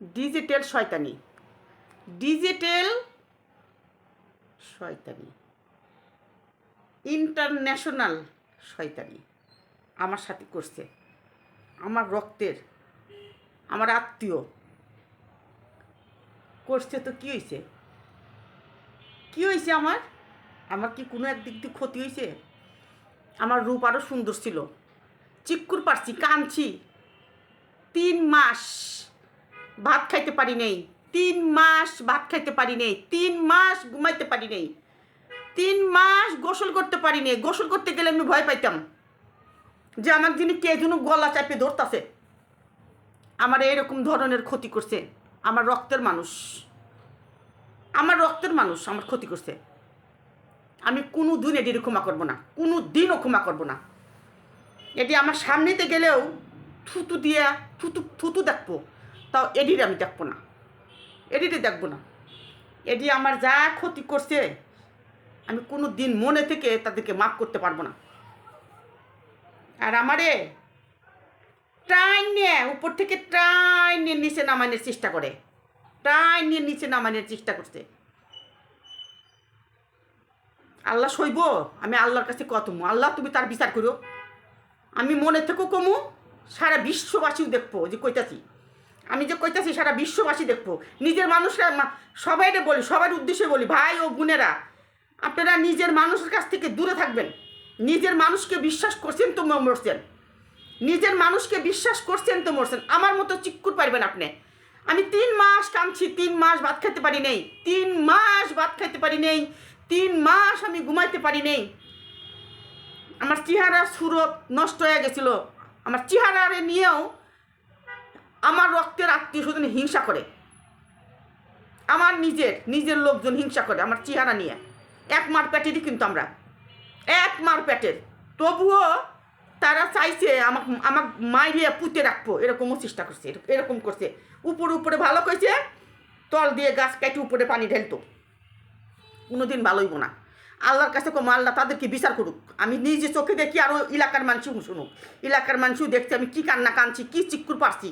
Digital শয়তানি, digital শয়তানি, international শয়তানি আমার সাথে করছে। আমার রক্তের, আমার আত্মীয় করছে। তো কী হয়েছে? কী হয়েছে আমার? আমার কি কোনো একদিক দিয়ে ক্ষতি হয়েছে? আমার রূপ আরও সুন্দর ছিল, চিক্কুর পারছি, কাঁদছি। 3 মাস ভাত খাইতে পারি নেই, 3 মাস ভাত খাইতে পারি নেই, 3 মাস ঘুমাইতে পারি নেই, 3 মাস গোসল করতে পারি নেই। গোসল করতে গেলে আমি ভয় পাইতাম যে আমার যিনি কে যেন গলা চাপে ধরতাছে। আমার এরকম ধরনের ক্ষতি করছে আমার রক্তের মানুষ, আমার রক্তের মানুষ আমার ক্ষতি করছে। আমি কোনো দিন এটির ক্ষমা করবো না, কোনো দিনও ক্ষমা করবো না। এটি আমার সামনেতে গেলেও থুতু দিয়া থুতু দেখবো, তাও এডির আমি দেখবো না, এডিটে দেখবো না। এটি আমার যা ক্ষতি করছে আমি কোনো দিন মনে থেকে তাদেরকে মাফ করতে পারবো না। আর আমারে টাইম নিয়ে উপর থেকে টাইম নিয়ে নিচে নামানোর চেষ্টা করে, টাইম নিয়ে নিচে নামানোর চেষ্টা করছে। আল্লাহ সইব, আমি আল্লাহর কাছে কতমু, আল্লাহ তুমি তার বিচার করো। আমি মনে থেকেও কমু, সারা বিশ্ববাসীও দেখবো যে কইতাছি, আমি যে কইতাছি সারা বিশ্ববাসী দেখবো। নিজের মানুষরা সবাইরে বলি, সবার উদ্দেশ্যে বলি, ভাই ও বোনেরা, আপনারা নিজের মানুষের কাছ থেকে দূরে থাকবেন। নিজের মানুষকে বিশ্বাস করছেন তো মরছেন, নিজের মানুষকে বিশ্বাস করছেন তো মরছেন। আমার মতো চিক্কুর পারবেন আপনি। আমি 3 মাস কাঁদছি, 3 মাস ভাত খেতে পারি নেই, 3 মাস ভাত খেতে পারি নেই, 3 মাস আমি ঘুমাইতে পারি নেই। আমার চেহারা সুরত নষ্ট হয়ে গেছিলো। আমার চেহারারে নিয়েও আমার রক্তের আত্মীয় স্বজন হিংসা করে, আমার নিজের লোকজন হিংসা করে আমার চেহারা নিয়ে। এক মার পেটেরই কিন্তু আমরা, এক মার পেটের, তবুও তারা চাইছে আমার মাইরিয়া পুঁতে রাখবো, এরকমও চেষ্টা করছে, এরকম করছে। উপরে ভালো কইছে, তল দিয়ে গাছ কাটি উপরে পানি ঢেলতো। কোনোদিন ভালো হইব না। আল্লাহর কাছে কম, আল্লাহ তাদেরকে বিচার করুক। আমি নিজে চোখে দেখি, আরও এলাকার মানুষও শুনুক, এলাকার মানুষও দেখছে আমি কী কান্না কাঁদছি, কী চিক্কুর পারছি।